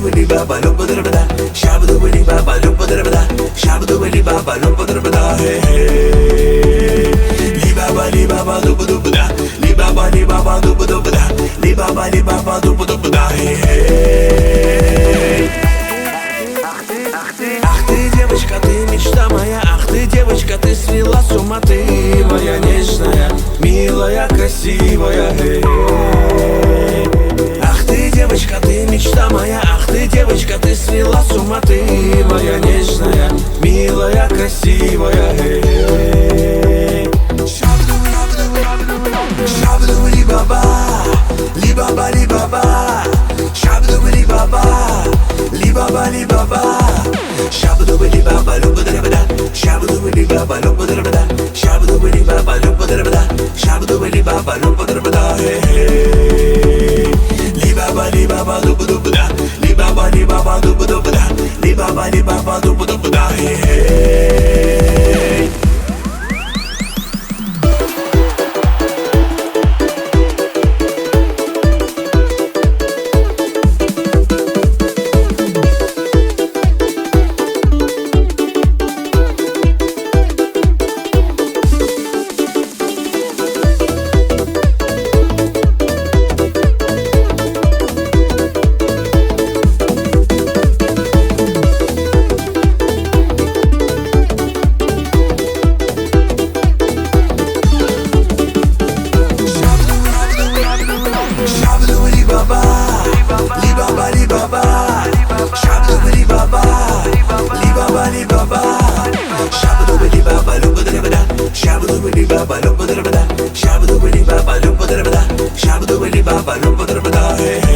Shabadubali baba lumpa darabada, shabadubali baba lumpa darabada, shabadubali baba lumpa darabada. Hey hey, li baba lumpa darabada, li baba lumpa darabada, li baba lumpa darabada. Hey hey. Ах ты, девочка, ты мечта моя, ах ты, девочка, ты свела с ума, ты моя нежная, милая, красивая. Hey hey. Ах ты, девочка, ты мечта моя, ах ты, девочка, ты свела с ума, ты моя нежная, милая, красивая. Шабдубали баба, ли баба, ли баба, шабдубали баба, ли баба, ли баба, шабдубали баба, люба дарабада, шабдубали баба, люба дарабада, шабдубали баба, люба дарабада, шабдубали баба, люба дарабада. Li baba dubu dubu da, li baba dubu dubu da, li baba dubu dubu da. Hey hey. Shabadubali baba lumpa darabada, shabadubali baba lumpa darabada, shabadubali baba lumpa darabada. Hey.